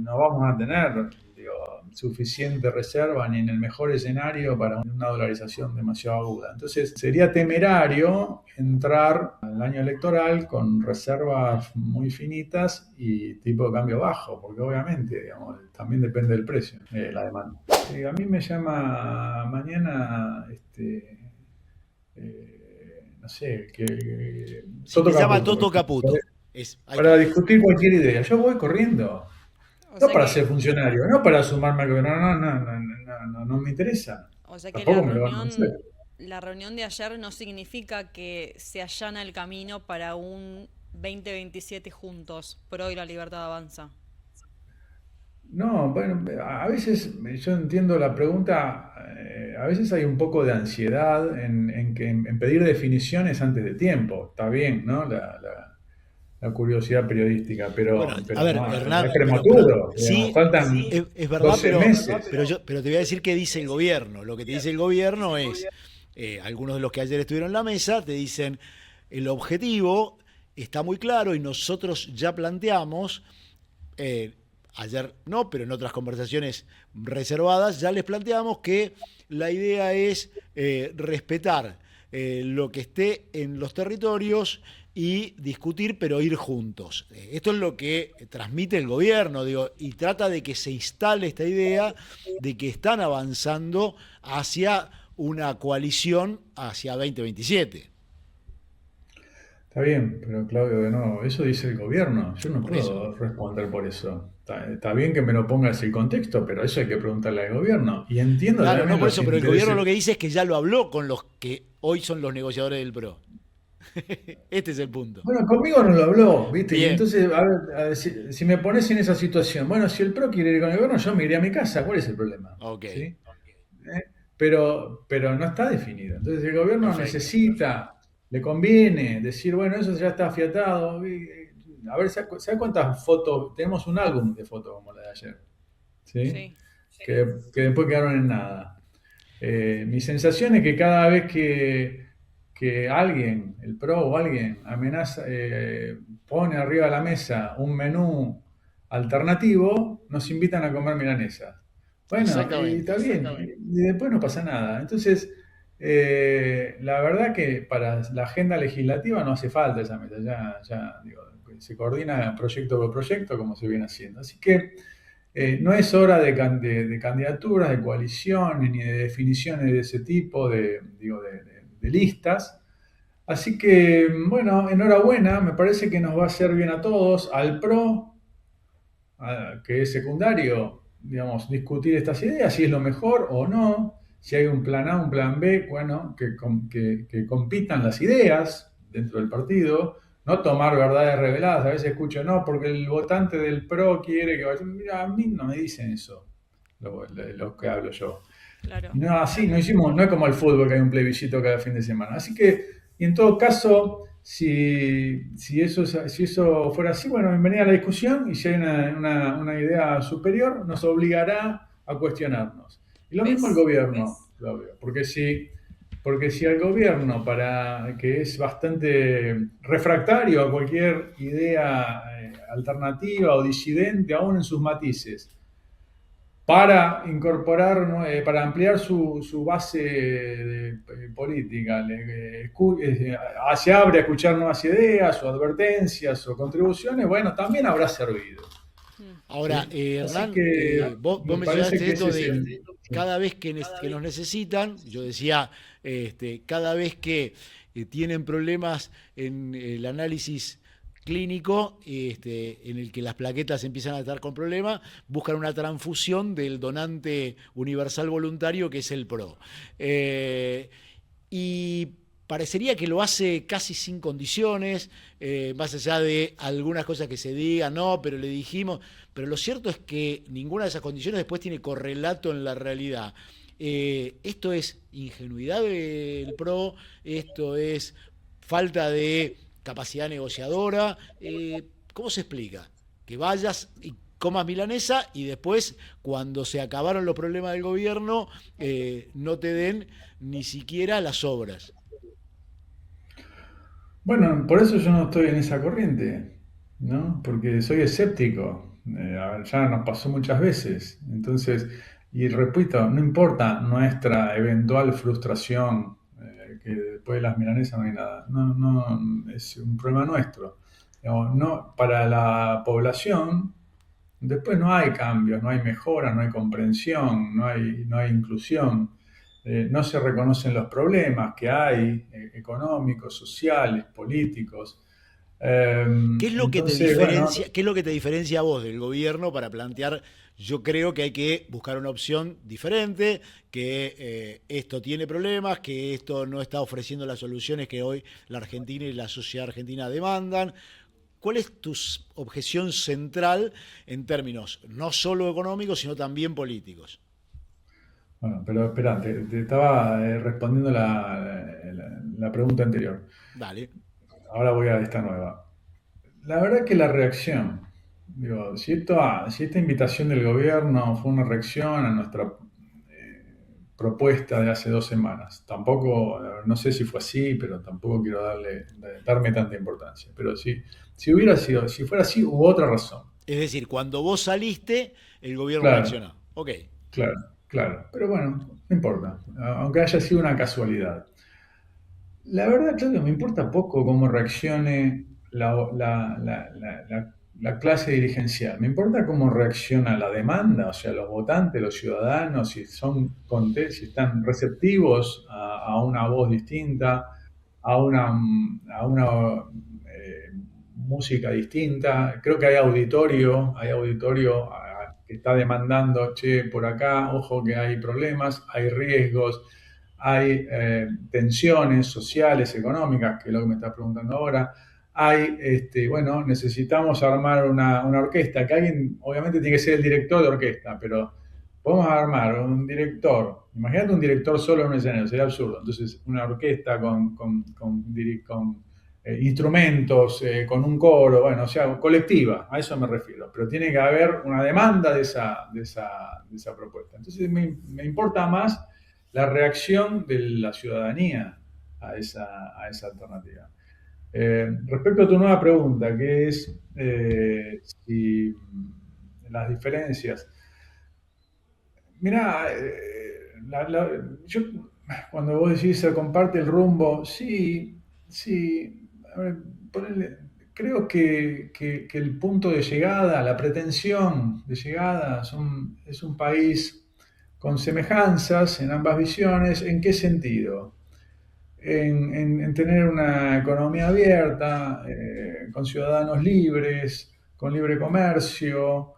no vamos a tener, digo, suficiente reserva ni en el mejor escenario para una dolarización demasiado aguda. Entonces, sería temerario entrar al año electoral con reservas muy finitas y tipo de cambio bajo, porque obviamente, digamos, también depende del precio, la demanda. A mí me llama mañana, no sé, Si te Toto llama Caputo, Toto Caputo, ahí para está. discutir cualquier idea. Yo voy corriendo. O No sea para ser que, funcionario, no para sumarme al gobierno, no me interesa. o sea que Tampoco me lo van a hacer. la reunión de ayer no significa que se allana el camino para un 2027 juntos, pro y la libertad avanza. No, bueno, a veces yo entiendo la pregunta, a veces hay un poco de ansiedad en pedir definiciones antes de tiempo. Está bien, ¿no? La curiosidad periodística, Bueno, a pero ver, no, es Hernán, pero prematuro. Digamos, sí, faltan es verdad, 12 meses. pero te voy a decir qué dice el gobierno. Lo que te dice el gobierno es, algunos de los que ayer estuvieron en la mesa te dicen, el objetivo está muy claro y nosotros ya planteamos, eh, ayer no, pero en otras conversaciones reservadas, ya les planteamos que la idea es respetar lo que esté en los territorios y discutir, pero ir juntos. Esto es lo que transmite el gobierno, digo, y trata de que se instale esta idea de que están avanzando hacia una coalición hacia 2027. Está bien, pero Claudio, de nuevo, eso dice el gobierno. Yo no Por eso. puedo responder por eso. Está bien que me lo pongas el contexto, pero eso hay que preguntarle al gobierno. Y entiendo Claro, no también por los eso, pero el gobierno intereses. lo que dice es que ya lo habló con los que hoy son los negociadores del PRO. Este es el punto. Bueno, conmigo no lo habló, ¿viste? Y Bien, entonces, a ver, si me pones en esa situación, bueno, si el PRO quiere ir con el gobierno, yo me iré a mi casa. ¿Cuál es el problema? ok, ¿Sí? Pero no está definido. Entonces el gobierno perfecto. necesita, le conviene decir, bueno, eso ya está afiatado. A ver, ¿sabe cuántas fotos? Tenemos un álbum de fotos como la de ayer, ¿sí? Sí. Que después quedaron en nada. Mi sensación es que cada vez que alguien, el PRO o alguien, amenaza, pone arriba de la mesa un menú alternativo, nos invitan a comer milanesa. Bueno, y está Exactamente. bien, y después no pasa nada. Entonces, la verdad que para la agenda legislativa no hace falta esa meta, ya digo, se coordina proyecto por proyecto como se viene haciendo. Así que no es hora de candidaturas, de coaliciones, ni de definiciones de ese tipo, digo, de listas. Así que, bueno, enhorabuena, me parece que nos va a hacer bien a todos, al PRO, que es secundario, digamos, discutir estas ideas, si es lo mejor o no, si hay un plan A, un plan B, bueno, que compitan las ideas dentro del partido, no tomar verdades reveladas. A veces escucho, no, porque el votante del PRO quiere que vaya. Mira, a mí no me dicen eso, lo que hablo yo. Claro. No, así no hicimos, no es como el fútbol que hay un plebiscito cada fin de semana. Así que, y en todo caso, si eso fuera así, bueno, bienvenida a la discusión y si hay una idea superior, nos obligará a cuestionarnos. Y lo mismo el ¿Ves? gobierno, Claudio, porque si el gobierno, que es bastante refractario a cualquier idea alternativa o disidente, aún en sus matices, para incorporar, ¿no? Para ampliar su base política. Se abre a escuchar nuevas ideas o advertencias o contribuciones, bueno, también habrá servido. Mm. Ahora, ¿Sí? Así Hernán, que vos me parece mencionaste que ese esto es de el... cada vez que nos necesitan, yo decía, cada vez que tienen problemas en el análisis clínico, en el que las plaquetas empiezan a estar con problemas, buscan una transfusión del donante universal voluntario que es el PRO. Y parecería que lo hace casi sin condiciones, más allá de algunas cosas que se digan, no, pero le dijimos, pero lo cierto es que ninguna de esas condiciones después tiene correlato en la realidad. Esto es ingenuidad del PRO, esto es falta de capacidad negociadora. ¿Cómo se explica? Que vayas y comas milanesa y después, cuando se acabaron los problemas del gobierno, no te den ni siquiera las obras. Bueno, por eso yo no estoy en esa corriente, ¿no? Porque soy escéptico. A ver, ya nos pasó muchas veces. Entonces, y repito, no importa nuestra eventual frustración, que después de las milanesas no hay nada. No, no, es un problema nuestro. Digamos, no, para la población, después no hay cambios, no hay mejoras, no hay comprensión, no hay inclusión. No se reconocen los problemas que hay, económicos, sociales, políticos. Eh, ¿Qué es lo que te entonces, bueno, diferencia, qué es lo que te diferencia a vos del gobierno para plantear? Yo creo que hay que buscar una opción diferente, que esto tiene problemas, que esto no está ofreciendo las soluciones que hoy la Argentina y la sociedad argentina demandan. ¿Cuál es tu objeción central en términos no solo económicos, sino también políticos? bueno, pero espera, te estaba respondiendo la pregunta anterior. Dale. Ahora voy a esta nueva. La verdad que la reacción, digo, si esta invitación del gobierno fue una reacción a nuestra propuesta de hace 2 semanas, tampoco, no sé si fue así, pero tampoco quiero darme tanta importancia. Pero si hubiera sido, si fuera así, hubo otra razón. Es decir, cuando vos saliste, el gobierno Claro, reaccionó. Ok. claro, claro. Pero bueno, no importa, aunque haya sido una casualidad. La verdad, Claudio, me importa poco cómo reaccione la clase dirigencial. Me importa cómo reacciona la demanda, o sea, los votantes, los ciudadanos, si están receptivos a una voz distinta, a una música distinta. Creo que hay auditorio que está demandando, che, por acá, ojo que hay problemas, hay riesgos, hay tensiones sociales, económicas, que es lo que me estás preguntando ahora. Bueno, necesitamos armar una orquesta, que alguien, obviamente tiene que ser el director de orquesta, pero podemos armar un director. Imagínate un director solo en un escenario, sería absurdo. Entonces, una orquesta con instrumentos, con un coro, bueno, o sea, colectiva, a eso me refiero. Pero tiene que haber una demanda de esa propuesta. Entonces, me importa más la reacción de la ciudadanía a esa alternativa. Respecto a tu nueva pregunta, que es si las diferencias. Mirá, yo, cuando vos decís se comparte el rumbo, sí, sí. A ver, creo que el punto de llegada, la pretensión de llegada es un país con semejanzas en ambas visiones. ¿En qué sentido? En tener una economía abierta, con ciudadanos libres, con libre comercio,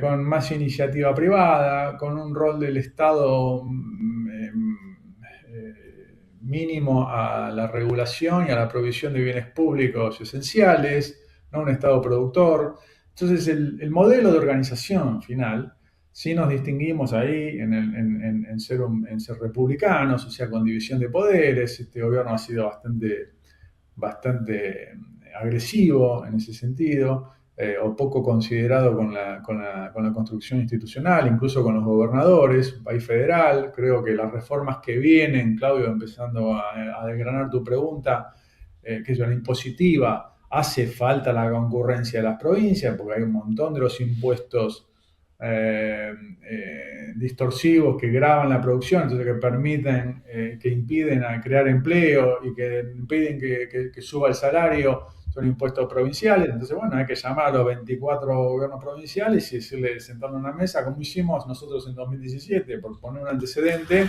con más iniciativa privada, con un rol del Estado mínimo a la regulación y a la provisión de bienes públicos esenciales, no un Estado productor. Entonces, el modelo de organización final, sí nos distinguimos ahí en ser republicanos, o sea, con división de poderes. Este gobierno ha sido bastante agresivo en ese sentido, o poco considerado con la construcción institucional, incluso con los gobernadores, un país federal. Creo que las reformas que vienen, Claudio, empezando a desgranar tu pregunta, que es la impositiva, hace falta la concurrencia de las provincias, porque hay un montón de los impuestos distorsivos que graban la producción, entonces que impiden a crear empleo y que impiden que suba el salario, son impuestos provinciales. Entonces, bueno, hay que llamar a los 24 gobiernos provinciales y decirle, sentarnos en una mesa, como hicimos nosotros en 2017, por poner un antecedente.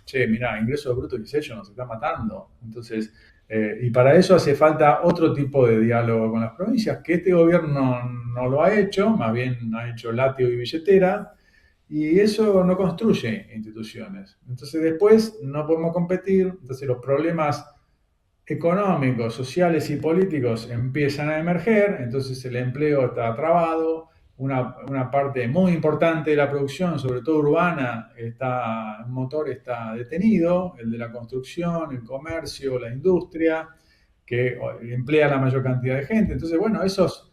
Che, mirá, ingreso bruto y sello nos está matando. Entonces, y para eso hace falta otro tipo de diálogo con las provincias, que este gobierno no lo ha hecho, más bien ha hecho látigo y billetera, y eso no construye instituciones. Entonces después no podemos competir, entonces los problemas económicos, sociales y políticos empiezan a emerger, entonces el empleo está trabado, una parte muy importante de la producción, sobre todo urbana, un motor está detenido, el de la construcción, el comercio, la industria, que emplea la mayor cantidad de gente. Entonces, bueno, esos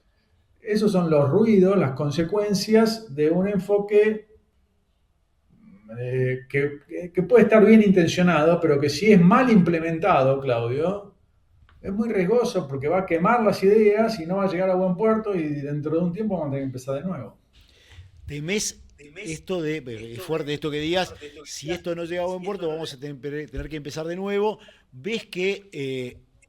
son los ruidos, las consecuencias de un enfoque que puede estar bien intencionado, pero que si es mal implementado, Claudio, es muy riesgoso porque va a quemar las ideas y no va a llegar a buen puerto y dentro de un tiempo vamos a tener que empezar de nuevo. ¿Temés esto de, es fuerte esto que digas, si esto no llega a buen puerto vamos a tener que empezar de nuevo? ¿Ves que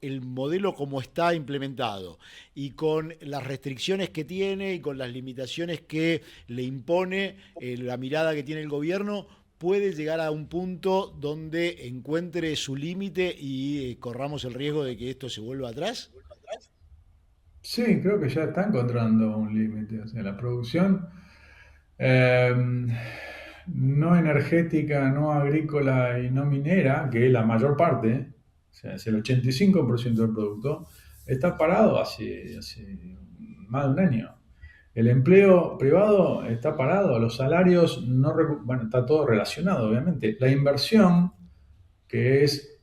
el modelo como está implementado y con las restricciones que tiene y con las limitaciones que le impone la mirada que tiene el gobierno, puede llegar a un punto donde encuentre su límite y corramos el riesgo de que esto se vuelva atrás? Sí, creo que ya está encontrando un límite. O sea, la producción eh, no energética, no agrícola y no minera, que es la mayor parte, o sea, es el 85% del producto, está parado hace más de un año. El empleo privado está parado, los salarios no, bueno, está todo relacionado, obviamente. La inversión, que es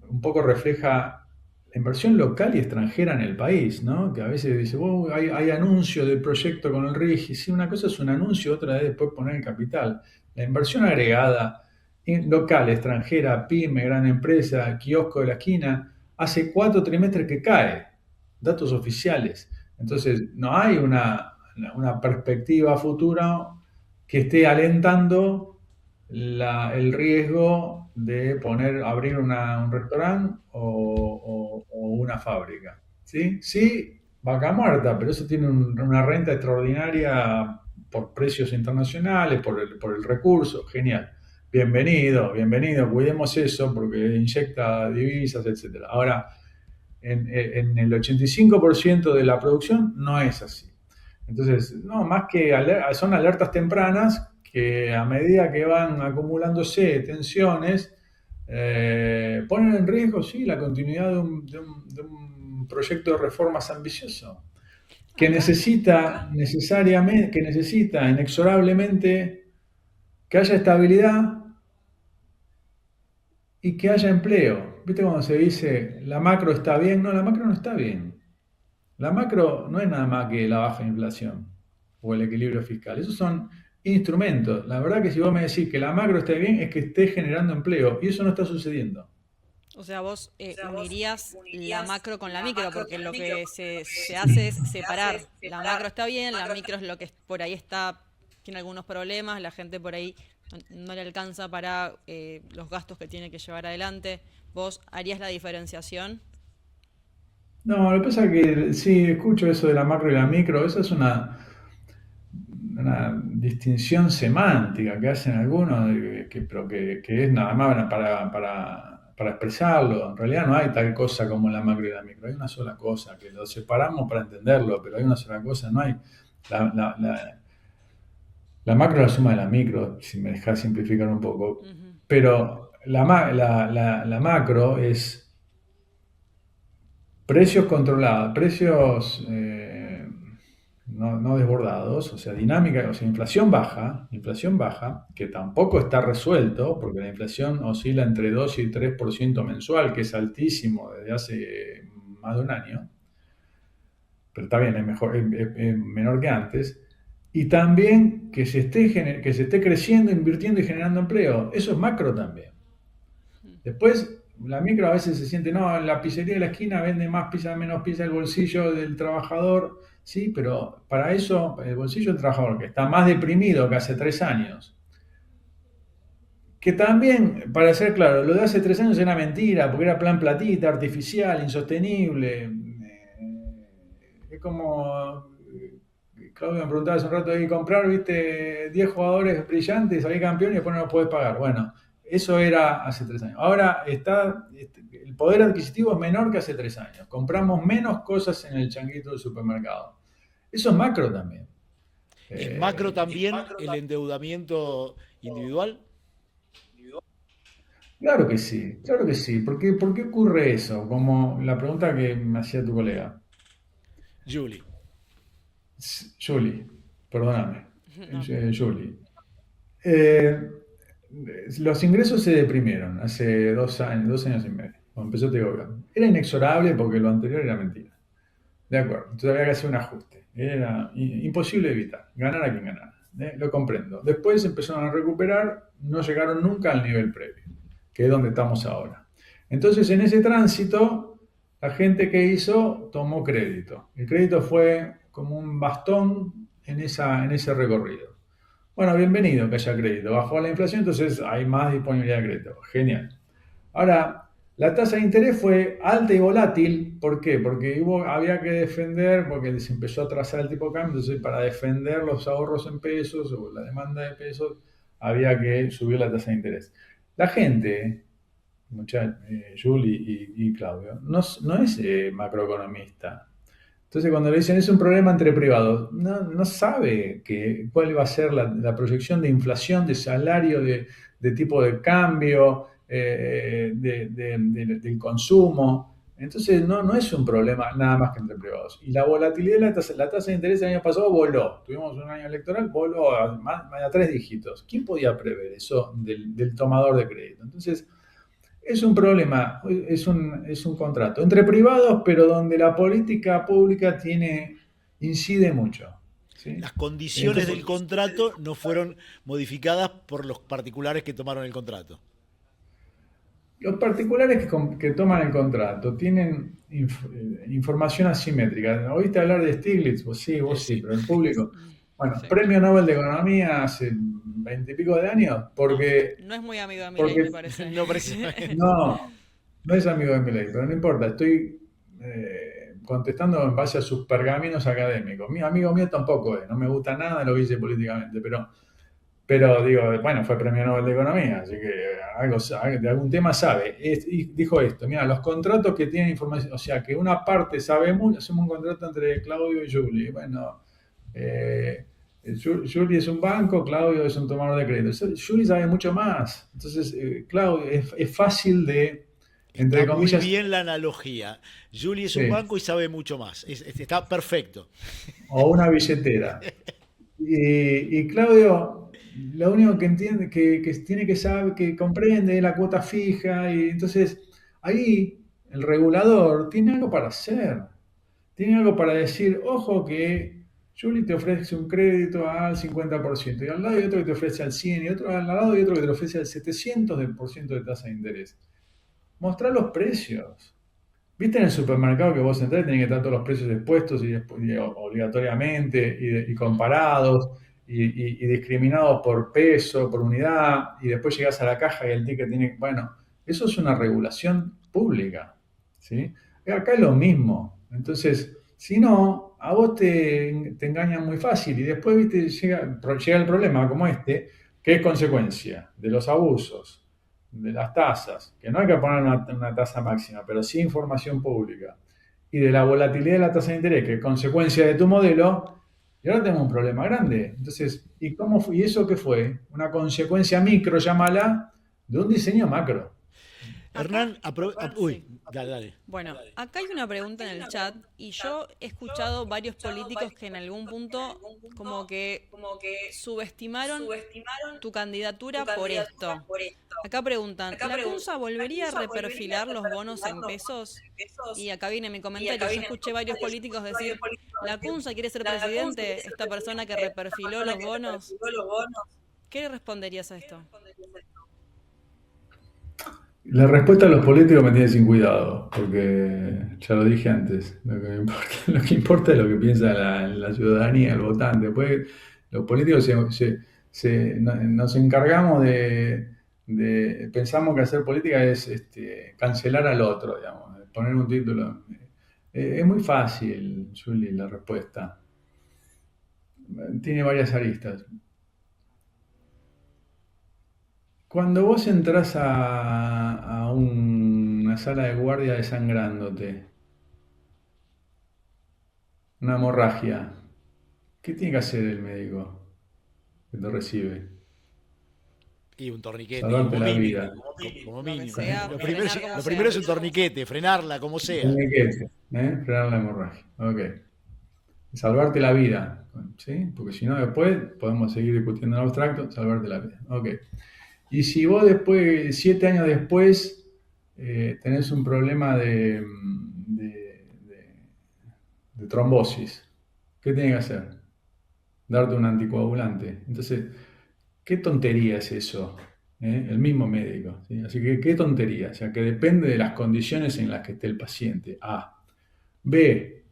un poco refleja la inversión local y extranjera en el país, ¿no? Que a veces dice, oh, hay anuncio del proyecto con el RIGI. Sí, una cosa es un anuncio, otra es después poner el capital. La inversión agregada, local, extranjera, pyme, gran empresa, kiosco de la esquina, hace 4 trimestres que cae. Datos oficiales. Entonces, no hay una perspectiva futura que esté alentando el riesgo de abrir un restaurante o una fábrica. ¿Sí? Sí, vaca muerta, pero eso tiene una renta extraordinaria por precios internacionales, por el recurso, genial. Bienvenido, bienvenido, cuidemos eso porque inyecta divisas, etcétera. Ahora, en el 85% de la producción no es así. Entonces, no, más que son alertas tempranas que a medida que van acumulándose tensiones, ponen en riesgo, sí, la continuidad de un proyecto de reformas ambicioso, que Acá, necesita necesariamente, que necesita inexorablemente que haya estabilidad y que haya empleo. ¿Viste cuando se dice la macro está bien? No, la macro no está bien. La macro no es nada más que la baja inflación o el equilibrio fiscal. Esos son instrumentos. La verdad que si vos me decís que la macro esté bien, es que esté generando empleo. Y eso no está sucediendo. o sea, vos unirías la macro con la micro, porque lo que se hace es separar. La macro está bien, la micro es lo que por ahí está, tiene algunos problemas, la gente por ahí no le alcanza para los gastos que tiene que llevar adelante. ¿Vos harías la diferenciación? No, lo que pasa es que sí, escucho eso de la macro y la micro. Eso es una distinción semántica que hacen algunos, pero que es nada más para expresarlo. En realidad no hay tal cosa como la macro y la micro. Hay una sola cosa, que lo separamos para entenderlo, pero hay una sola cosa. No hay. La, la- la- La macro es la suma de la micro, si me dejas simplificar un poco. Ujú. Pero la macro es precios controlados, precios no desbordados, o sea, dinámica, o sea, inflación baja, que tampoco está resuelto, porque la inflación oscila entre 2 y 3% mensual, que es altísimo desde hace más de un año, pero está bien, es mejor, es menor que antes. Y también que se esté creciendo, invirtiendo y generando empleo. Eso es macro también. Después, la micro a veces se siente, no, en la pizzería de la esquina vende más pizza, menos pizza, el bolsillo del trabajador. Sí, pero para eso, el bolsillo del trabajador, que está más deprimido que hace 3 años, que también, para ser claro, lo de hace 3 años era mentira, porque era plan platita, artificial, insostenible. Es como, Claudio me preguntaba hace un rato, hay que comprar, viste, 10 jugadores brillantes, salir campeón y después no los podés pagar. Bueno, eso era hace 3 años. Ahora el poder adquisitivo es menor que hace 3 años. Compramos menos cosas en el changuito del supermercado. Eso es macro también. ¿Es macro Eh, también el endeudamiento individual? claro que sí, claro que sí. ¿Por qué ocurre eso? Como la pregunta que me hacía tu colega. Julie. Julie, perdóname. No. Julie. Eh, los ingresos se deprimieron hace 2 años, 2 años y medio, cuando empezó este gobierno. Era inexorable porque lo anterior era mentira. De acuerdo, entonces había que hacer un ajuste. Era imposible evitar, ganar a quien ganara. Lo comprendo. Después empezaron a recuperar, no llegaron nunca al nivel previo, que es donde estamos ahora. Entonces, en ese tránsito, La gente que hizo tomó crédito. El crédito fue como un bastón en ese recorrido. Bueno, bienvenido que haya crédito. Bajó la inflación, entonces hay más disponibilidad de crédito. Genial. Ahora, la tasa de interés fue alta y volátil. ¿Por qué? Porque había que defender, porque se empezó a trazar el tipo de cambio, entonces para defender los ahorros en pesos o la demanda de pesos, había que subir la tasa de interés. La gente, Julie y Claudio, no es macroeconomista. Entonces, cuando le dicen es un problema entre privados, no sabe cuál va a ser la proyección de inflación, de salario, de tipo de cambio, del consumo. Entonces, no es un problema nada más que entre privados. Y la volatilidad de la tasa de interés el año pasado voló. Tuvimos un año electoral, voló a 3 dígitos. ¿Quién podía prever eso del tomador de crédito? Entonces, es un problema, es un contrato entre privados, pero donde la política pública incide mucho. ¿Sí? Las condiciones Entonces, del contrato no fueron modificadas por los particulares que tomaron el contrato. los particulares que toman el contrato tienen información asimétrica. ¿Oíste hablar de Stiglitz? Vos sí, Sí. pero el público. Bueno, Sí. premio Nobel de Economía hace 20 y pico de años, No es muy amigo de Milei, porque me parece. No precisamente. no es amigo de Milei, pero no importa, estoy contestando en base a sus pergaminos académicos. Mi amigo mío tampoco es, no me gusta nada de lo que dice políticamente, pero digo, bueno, fue premio Nobel de Economía, así que de algún tema sabe. Y dijo esto, mira, los contratos que tienen información, o sea, que una parte sabe mucho, hacemos un contrato entre Claudio y Julie. Bueno, eh, Julie es un banco, Claudio es un tomador de crédito. Julie sabe mucho más. Entonces, Claudio, es fácil Está entre muy comillas, bien la analogía. Julie es un sí, banco y sabe mucho más. Está perfecto. o una billetera. Y Claudio, lo único que entiende, que tiene que saber, que comprende es la cuota fija, y entonces ahí el regulador tiene algo para hacer, tiene algo para decir, ojo que Julie te ofrece un crédito al 50%, y al lado hay otro que te ofrece al 100%, y otro al lado hay otro que te ofrece al 700% de tasa de interés. Mostrar los precios. ¿Viste en el supermercado que vos entrás y tenés que estar todos los precios expuestos y obligatoriamente y comparados y discriminados por peso, por unidad, y después llegás a la caja y el ticket tiene... Bueno, eso es una regulación pública, ¿sí? Y acá es lo mismo. Entonces, si no, a vos te engañan muy fácil y después, ¿viste? Llega el problema como este, que es consecuencia de los abusos de las tasas, que no hay que poner una tasa máxima, pero sí información pública, y de la volatilidad de la tasa de interés, que es consecuencia de tu modelo, y ahora tenemos un problema grande. Entonces, ¿y eso qué fue? Una consecuencia micro, llámala, de un diseño macro. Acá, Hernán, sí. uy, dale, dale. Bueno, acá hay una pregunta en el chat y yo he escuchado varios políticos que en algún punto como que subestimaron tu candidatura por esto. Acá preguntan, ¿la CUNSA volvería a reperfilar los bonos en pesos? Y acá viene mi comentario. Yo escuché varios políticos decir, ¿la CUNSA quiere ser presidente? Esta persona que reperfiló los bonos. ¿Qué le responderías a esto? La respuesta a los políticos me tiene sin cuidado, porque ya lo dije antes, lo que importa es lo que piensa la ciudadanía, el votante. Después los políticos nos encargamos pensamos que hacer política es cancelar al otro, digamos, poner un título. Es muy fácil, Juli, la respuesta. Tiene varias aristas. Cuando vos entras a una sala de guardia desangrándote, una hemorragia, ¿qué tiene que hacer el médico que te recibe? Y un torniquete, Salvarte como la mínimo. vida. Como Lo que mínimo. sea, Lo primero, frenar como lo primero sea. es un torniquete, frenarla como sea. Tiene que, frenar la hemorragia. Ok. Salvarte la vida, ¿sí? Porque si no, después podemos seguir discutiendo en abstracto, salvarte la vida. Ok. Y si vos después, 7 años después, tenés un problema de trombosis, ¿qué tenés que hacer? Darte un anticoagulante. Entonces, ¿qué tontería es eso? El mismo médico, ¿sí? Así que qué tontería, o sea, que depende de las condiciones en las que esté el paciente. A. B.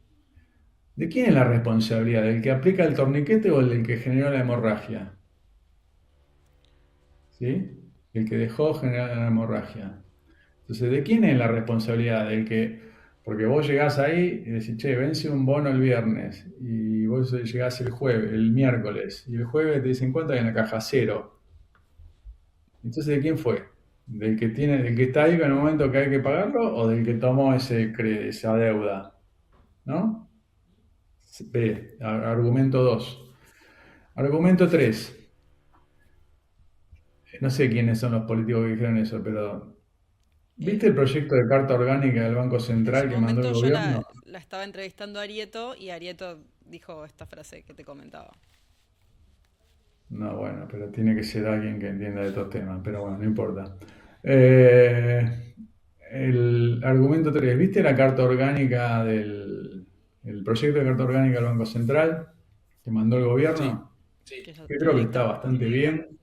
¿De quién es la responsabilidad? ¿Del que aplica el torniquete o del que generó la hemorragia? ¿Sí? El que dejó generar la hemorragia. Entonces, ¿de quién es la responsabilidad? Del que, porque vos llegás ahí y decís, che, vence un bono el viernes, y vos llegás el jueves, el miércoles, y el jueves te dicen, ¿cuánto hay en la caja? Cero. Entonces, ¿de quién fue? ¿Del que está ahí en el momento que hay que pagarlo o del que tomó esa deuda? ¿No? B, argumento 2. Argumento 3. No sé quiénes son los políticos que dijeron eso, pero ¿viste Eh, el proyecto de carta orgánica del Banco en su Central que mandó el momento yo gobierno? la estaba entrevistando a Arieto y Arieto dijo esta frase que te comentaba. No, bueno, pero tiene que ser alguien que entienda de estos temas, pero bueno, no importa. Eh, el argumento 3. ¿Viste la carta orgánica el proyecto de carta orgánica del Banco Central que mandó el Sí. gobierno? Que ya Yo te la creo que está dictó. bastante bien.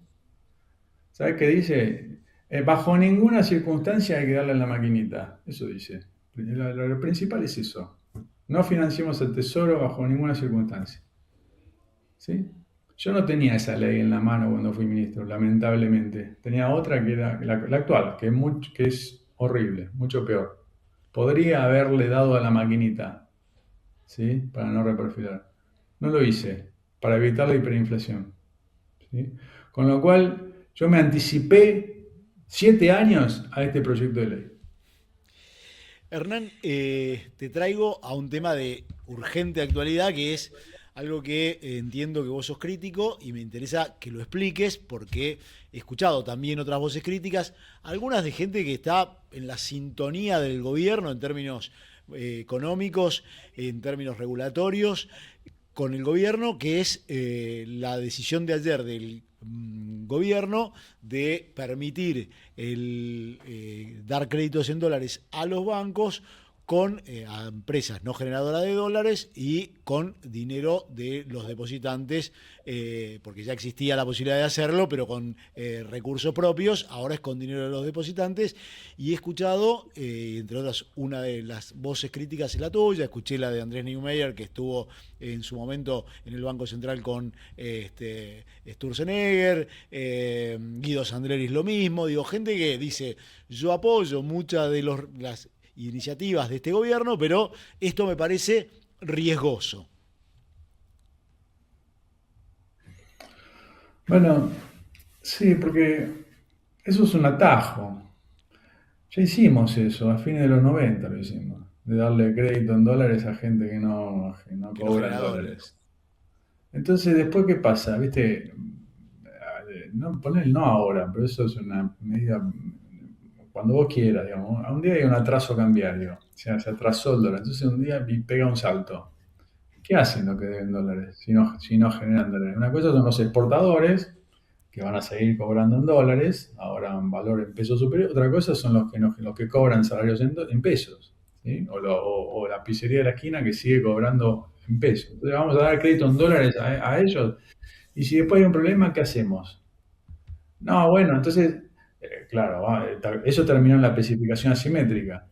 ¿Sabes qué dice? Bajo ninguna circunstancia hay que darle en la maquinita. Eso dice. Lo principal es eso. No financiemos el tesoro bajo ninguna circunstancia. ¿Sí? Yo no tenía esa ley en la mano cuando fui ministro, lamentablemente. Tenía otra que era la actual, que es horrible, mucho peor. Podría haberle dado a la maquinita, ¿sí? Para no reperfilar. No lo hice, para evitar la hiperinflación, ¿sí? Con lo cual, yo me anticipé 7 años a este proyecto de ley. Hernán, te traigo a un tema de urgente actualidad que es algo que entiendo que vos sos crítico y me interesa que lo expliques porque he escuchado también otras voces críticas, algunas de gente que está en la sintonía del gobierno en términos económicos, en términos regulatorios, con el gobierno, que es la decisión de ayer del gobierno de permitir dar créditos en dólares a los bancos a empresas no generadoras de dólares y con dinero de los depositantes, porque ya existía la posibilidad de hacerlo, pero con recursos propios, ahora es con dinero de los depositantes. Y he escuchado, entre otras, una de las voces críticas es la tuya, escuché la de Andrés Neumeyer, que estuvo en su momento en el Banco Central con Sturzenegger, Guido Sandreris lo mismo, digo, gente que dice, yo apoyo muchas de las iniciativas de este gobierno, pero esto me parece riesgoso. Bueno, sí, porque eso es un atajo. Ya hicimos eso, a fines de los 90 lo hicimos, de darle crédito en dólares a gente que no Que no cobra en genera dólares. dólares. Entonces, después, ¿qué pasa? ¿Viste? No, poner no ahora, pero eso es una medida cuando vos quieras, digamos. Un día hay un atraso cambiario, o sea, se atrasó el dólar, entonces un día pega un salto. ¿Qué hacen los que deben dólares si no generan dólares? Una cosa son los exportadores, que van a seguir cobrando en dólares, ahora un valor en pesos superior. Otra cosa son los que cobran salarios en pesos, ¿sí? O la pizzería de la esquina que sigue cobrando en pesos. Entonces vamos a dar crédito en dólares a ellos. Y si después hay un problema, ¿qué hacemos? No, bueno, entonces, claro, eso terminó en la especificación asimétrica.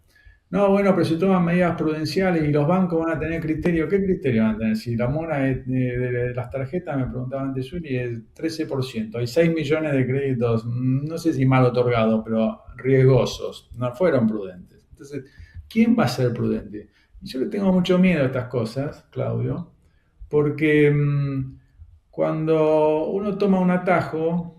No, bueno, pero se toman medidas prudenciales y los bancos van a tener criterio. ¿Qué criterio van a tener? Si la mora de las tarjetas, me preguntaba antes Juli, es 13%. Hay 6 millones de créditos, no sé si mal otorgados, pero riesgosos. No fueron prudentes. Entonces, ¿quién va a ser prudente? Y yo le tengo mucho miedo a estas cosas, Claudio, porque cuando uno toma un atajo,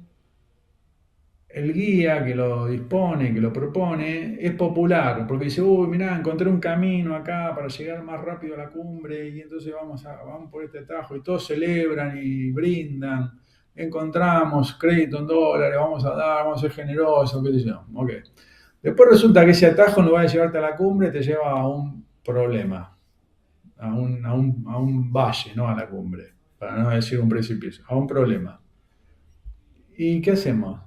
el guía que lo dispone, que lo propone, es popular, porque dice, uy, mirá, encontré un camino acá para llegar más rápido a la cumbre y entonces vamos por este atajo y todos celebran y brindan, encontramos crédito en dólares, vamos a dar, vamos a ser generosos, qué sé yo. Ok. Después resulta que ese atajo no va a llevarte a la cumbre, te lleva a un problema, a un valle, no a la cumbre, para no decir un precipicio, a un problema. ¿Y qué hacemos?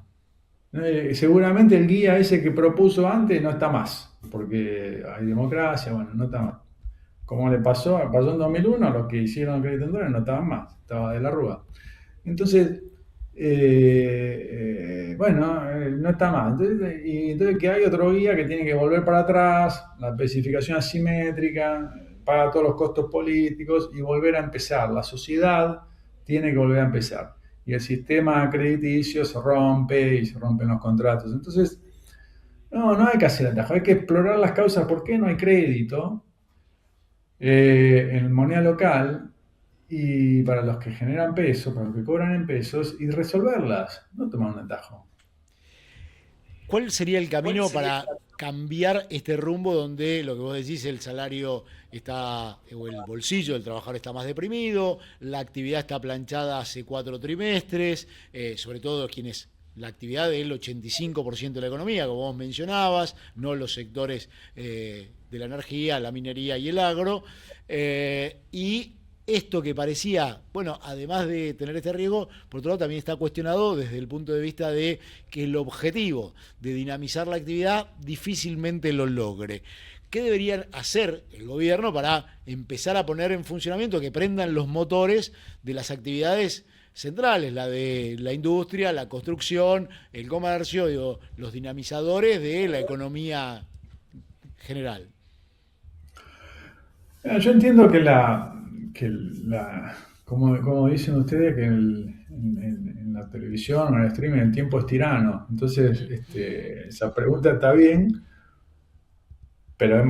Seguramente el guía ese que propuso antes no está más, porque hay democracia, bueno, no está más. Como pasó en 2001, los que hicieron crédito en dólares no estaban más, estaba de la Rúa. Entonces, bueno, no está mal. Entonces que hay otro guía que tiene que volver para atrás, la especificación asimétrica, paga todos los costos políticos y volver a empezar. La sociedad tiene que volver a empezar. Y el sistema crediticio se rompe y se rompen los contratos. Entonces, no hay que hacer atajo, hay que explorar las causas por qué no hay crédito en moneda local y para los que generan pesos, para los que cobran en pesos y resolverlas, no tomar un atajo. ¿Cuál sería el camino para cambiar este rumbo donde lo que vos decís, el salario está, o el bolsillo del trabajador está más deprimido, la actividad está planchada hace 4 trimestres, sobre todo quienes la actividad del 85% de la economía, como vos mencionabas, no los sectores de la energía, la minería y el agro, y esto que parecía, bueno, además de tener este riesgo, por otro lado también está cuestionado desde el punto de vista de que el objetivo de dinamizar la actividad difícilmente lo logre. ¿Qué debería hacer el gobierno para empezar a poner en funcionamiento, que prendan los motores de las actividades centrales, la de la industria, la construcción, el comercio, digo, los dinamizadores de la economía general? Yo entiendo como dicen ustedes, que en la televisión o en el streaming el tiempo es tirano. Entonces, esa pregunta está bien, pero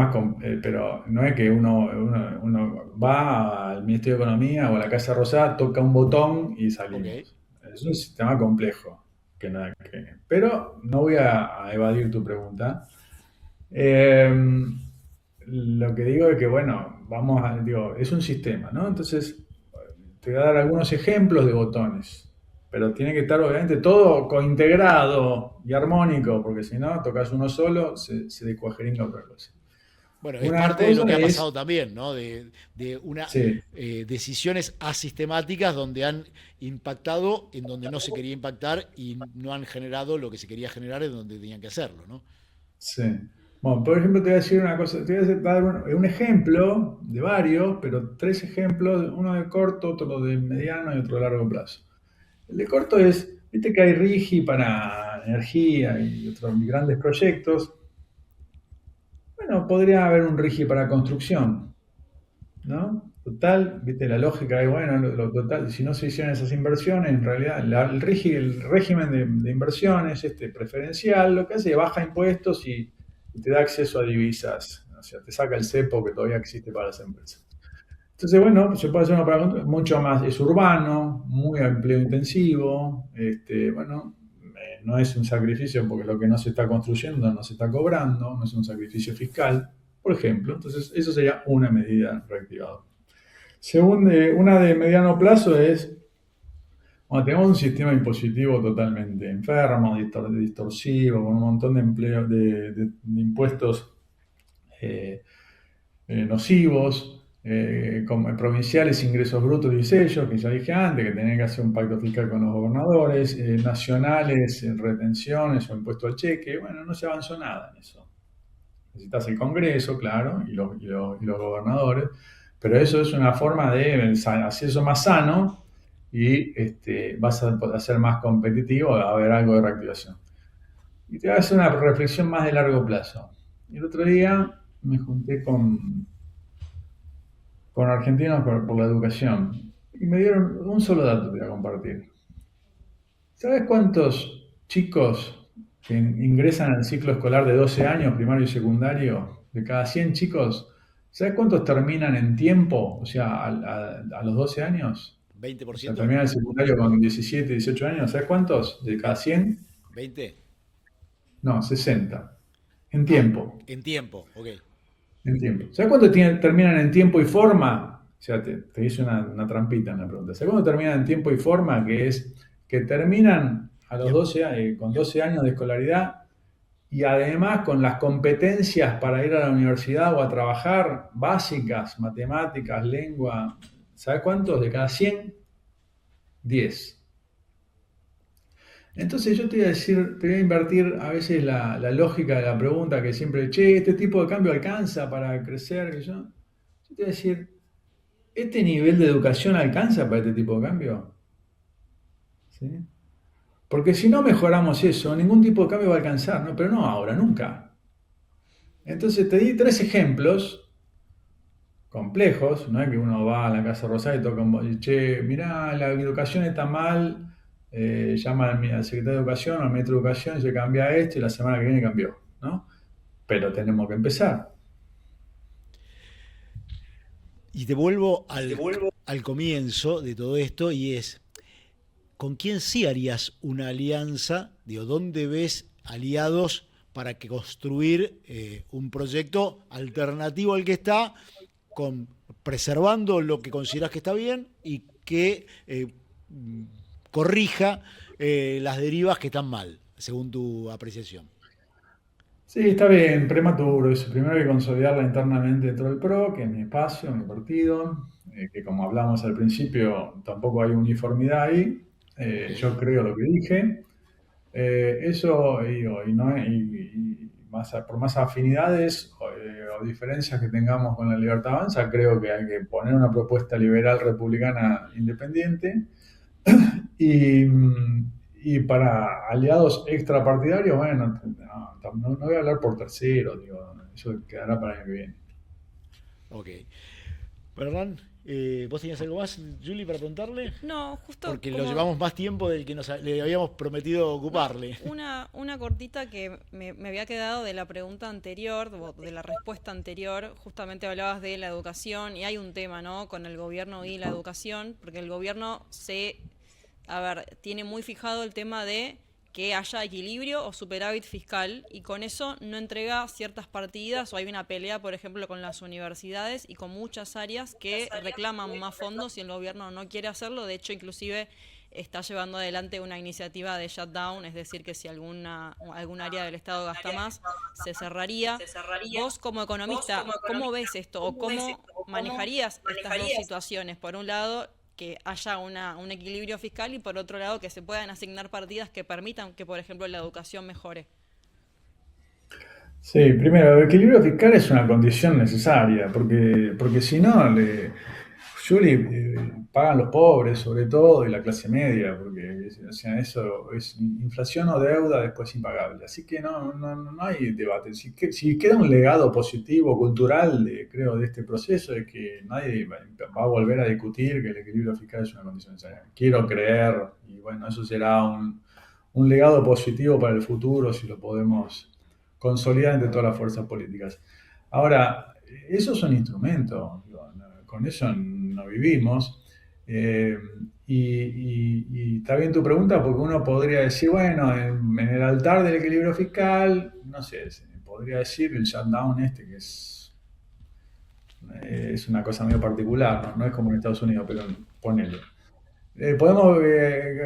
pero no es que uno va al Ministerio de Economía o a la Casa Rosada, toca un botón y Ok. salimos. Es un sistema complejo, pero no voy a evadir tu pregunta. Eh, lo que digo es que, bueno, digo, es un sistema, ¿no? Entonces, te voy a dar algunos ejemplos de botones, pero tiene que estar obviamente todo cointegrado y armónico, porque si no, tocas uno solo, se descuajeringa otra cosa. Bueno, es Una parte de lo cosa que ha es, pasado también, ¿no? De una sí, decisiones asistemáticas donde han impactado en donde no se quería impactar y no han generado lo que se quería generar en donde tenían que hacerlo, ¿no? sí. Bueno, por ejemplo, te voy a decir una cosa, te voy a dar un ejemplo de varios, pero tres ejemplos, uno de corto, otro de mediano y otro de largo plazo. El de corto es, viste que hay RIGI para energía y otros grandes proyectos. Bueno, podría haber un RIGI para construcción, ¿no? Total, viste, la lógica es, bueno, total, si no se hicieran esas inversiones, en realidad el régimen de inversiones preferencial lo que hace es baja impuestos y te da acceso a divisas, o sea, te saca el cepo que todavía existe para las empresas. Entonces, bueno, se puede hacer una pregunta mucho más, es urbano, muy empleo intensivo, bueno, no es un sacrificio porque lo que no se está construyendo no se está cobrando, no es un sacrificio fiscal, por ejemplo. Entonces, eso sería una medida reactivadora. Una de mediano plazo es, bueno, tenemos un sistema impositivo totalmente enfermo, distorsivo, con un montón de empleo, de impuestos eh, nocivos, como provinciales, ingresos brutos y sellos, que ya dije antes, que tienen que hacer un pacto fiscal con los gobernadores, nacionales, retenciones o impuesto al cheque. Bueno, no se avanzó nada en eso. Necesitas el Congreso, claro, y los gobernadores, pero eso es una forma de hacer eso más sano y vas a ser más competitivo, va a haber algo de reactivación. Y te voy a hacer una reflexión más de largo plazo. El otro día me junté con argentinos por la educación y me dieron un solo dato que voy a compartir. ¿Sabes cuántos chicos que ingresan al ciclo escolar de 12 años, primario y secundario, de cada 100 chicos, ¿sabes cuántos terminan en tiempo? O sea, a los 12 años. O sea, 20%, terminan el secundario con 17, 18 años. ¿Sabes cuántos? De cada 100, 20. no, 60. En Ah, tiempo. en tiempo, ok. En tiempo. ¿Sabes cuántos terminan en tiempo y forma? O sea, te hice una trampita en la pregunta. ¿Sabes cuánto terminan en tiempo y forma? Que es que terminan a los Bien. 12, con 12 años de escolaridad y además con las competencias para ir a la universidad o a trabajar básicas, matemáticas, lengua. ¿Sabes cuántos? De cada 100, 10. Entonces yo te voy a decir, te voy a invertir a veces la lógica de la pregunta que siempre, che, este tipo de cambio alcanza para crecer. Yo te voy a decir, ¿este nivel de educación alcanza para este tipo de cambio? ¿Sí? Porque si no mejoramos eso, ningún tipo de cambio va a alcanzar, ¿no? Pero no ahora, nunca. Entonces te di tres ejemplos complejos, no es que uno va a la Casa Rosada y toca y, che, mirá, la educación está mal, llama al secretario de Educación o al ministro de Educación y se cambia esto y la semana que viene cambió, ¿no? Pero tenemos que empezar. Y te vuelvo al comienzo de todo esto y es, ¿con quién sí harías una alianza? Digo, ¿dónde ves aliados para que construir un proyecto alternativo al que está, preservando lo que consideras que está bien y que corrija las derivas que están mal, según tu apreciación? Sí, está bien, prematuro. Eso primero hay que consolidarla internamente dentro del PRO, que es mi espacio, mi partido, que como hablamos al principio, tampoco hay uniformidad ahí. Yo creo lo que dije. Eso, digo, y por más afinidades o diferencias que tengamos con la Libertad Avanza, creo que hay que poner una propuesta liberal republicana independiente y, y para aliados extrapartidarios, bueno, no voy a hablar por terceros, digo, eso quedará para el año que viene. Ok. Perdón, ¿vos tenías algo más, Julie, para preguntarle? No, justo Porque lo como llevamos más tiempo del que le habíamos prometido no, ocuparle. una cortita que me había quedado de la pregunta anterior, o de la respuesta anterior. Justamente hablabas de la educación y hay un tema, ¿no? Con el gobierno y la educación, porque el gobierno a ver, tiene muy fijado el tema de que haya equilibrio o superávit fiscal y con eso no entrega ciertas partidas o hay una pelea, por ejemplo, con las universidades y con muchas áreas que reclaman más fondos y el gobierno no quiere hacerlo. De hecho, inclusive está llevando adelante una iniciativa de shutdown, es decir, que si algún área del Estado gasta más, se cerraría. Vos como economista, ¿cómo ves esto o cómo manejarías estas dos situaciones? Por un lado, que haya un equilibrio fiscal y por otro lado que se puedan asignar partidas que permitan que, por ejemplo, la educación mejore. Sí, primero, el equilibrio fiscal es una condición necesaria, porque si no, Julie, pagan los pobres sobre todo y la clase media, porque o sea, eso es inflación o deuda después impagable. Así que no hay debate. Si queda un legado positivo, cultural, creo, de este proceso, es que nadie va a volver a discutir que el equilibrio fiscal es una condición necesaria. Quiero creer, y bueno, eso será un legado positivo para el futuro si lo podemos consolidar entre todas las fuerzas políticas. Ahora, esos son instrumentos, con eso no vivimos. Eh, y está bien tu pregunta porque uno podría decir, bueno, en el altar del equilibrio fiscal, no sé, se podría decir el shutdown este, que es una cosa medio particular, ¿no? No es como en Estados Unidos, pero ponele.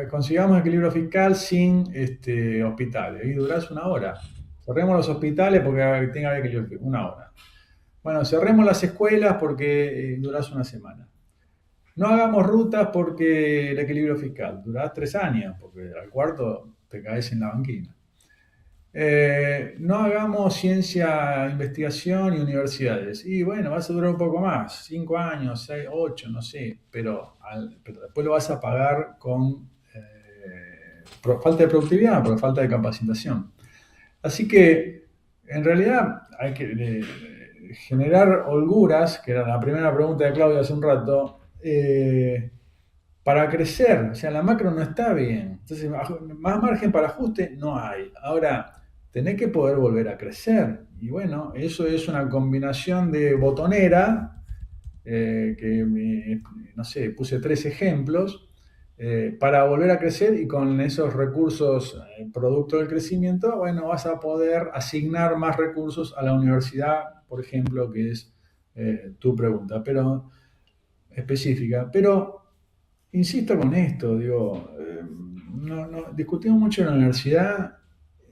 Consigamos equilibrio fiscal sin hospitales y durás una hora. Cerremos los hospitales porque tenga que haber equilibrio fiscal, una hora. Bueno, cerremos las escuelas porque durás una semana. No hagamos rutas porque el equilibrio fiscal durás 3 años, porque al cuarto te caes en la banquina. No hagamos ciencia, investigación y universidades. Y bueno, vas a durar un poco más, 5 años, 6, 8, no sé, pero después lo vas a pagar con por falta de productividad, por falta de capacitación. Así que en realidad hay que generar holguras, que era la primera pregunta de Claudia hace un rato, para crecer. O sea, la macro no está bien. Entonces, más margen para ajuste no hay. Ahora, tenés que poder volver a crecer. Y bueno, eso es una combinación de botonera, no sé, puse 3 ejemplos, para volver a crecer y con esos recursos, producto del crecimiento, bueno, vas a poder asignar más recursos a la universidad, por ejemplo, que es tu pregunta, pero específica. Pero insisto con esto, digo, discutimos mucho en la universidad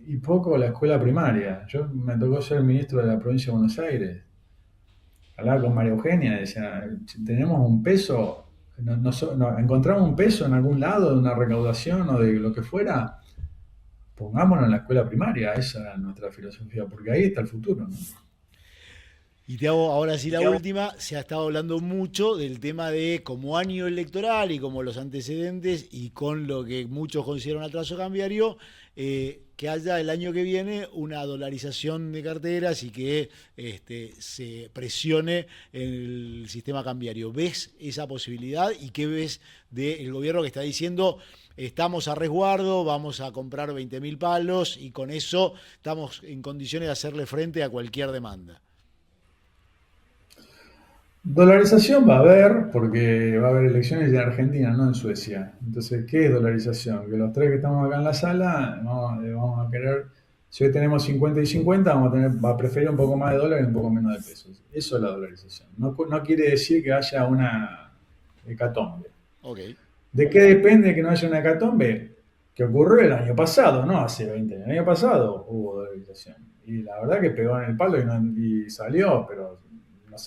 y poco la escuela primaria. Yo me tocó ser ministro de la provincia de Buenos Aires. Hablaba con María Eugenia, decía, si tenemos un peso, encontramos un peso en algún lado de una recaudación o de lo que fuera, pongámonos en la escuela primaria, esa es nuestra filosofía, porque ahí está el futuro, ¿no? Y te hago ahora sí la última. Se ha estado hablando mucho del tema de como año electoral y como los antecedentes y con lo que muchos consideran un atraso cambiario, que haya el año que viene una dolarización de carteras y que se presione el sistema cambiario. ¿Ves esa posibilidad y qué ves del gobierno que está diciendo estamos a resguardo, vamos a comprar 20.000 palos y con eso estamos en condiciones de hacerle frente a cualquier demanda? Dolarización va a haber, porque va a haber elecciones en Argentina, no en Suecia. Entonces, ¿qué es dolarización? Que los tres que estamos acá en la sala vamos a querer, si hoy tenemos 50 y 50, va a preferir un poco más de dólares y un poco menos de pesos. Eso es la dolarización. No quiere decir que haya una hecatombe. Ok. ¿De qué depende que no haya una hecatombe? Que ocurrió el año pasado, no hace 20 años. El año pasado hubo dolarización. Y la verdad que pegó en el palo y salió, pero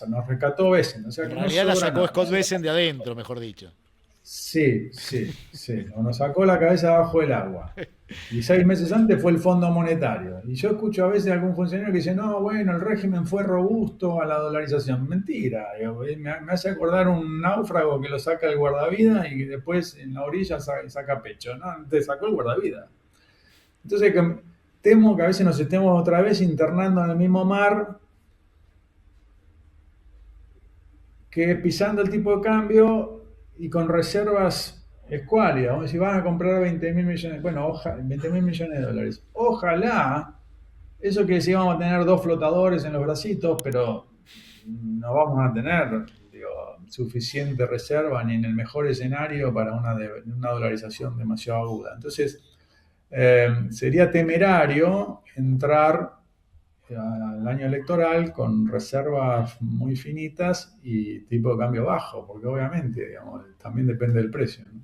nos rescató Besen. O sea En que no realidad la sobra sacó nada. Scott Bessent de adentro, mejor dicho. Sí, sí, sí. O nos sacó la cabeza abajo del agua. Y 6 meses antes fue el Fondo Monetario. Y yo escucho a veces a algún funcionario que dice, no, bueno, el régimen fue robusto a la dolarización. Mentira. Me hace acordar un náufrago que lo saca el guardavidas y que después en la orilla saca pecho. No, te sacó el guardavidas. Entonces temo que a veces nos estemos otra vez internando en el mismo mar, que pisando el tipo de cambio y con reservas escuálidas. Vamos a decir, van a comprar 20 mil millones, bueno, 20 mil millones de dólares. Ojalá, eso que decía, vamos a tener 2 flotadores en los bracitos, pero no vamos a tener, digo, suficiente reserva ni en el mejor escenario para una dolarización demasiado aguda. Entonces, sería temerario entrar al año electoral con reservas muy finitas y tipo de cambio bajo, porque obviamente, digamos, también depende del precio, ¿no?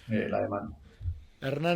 La demanda. Hernán.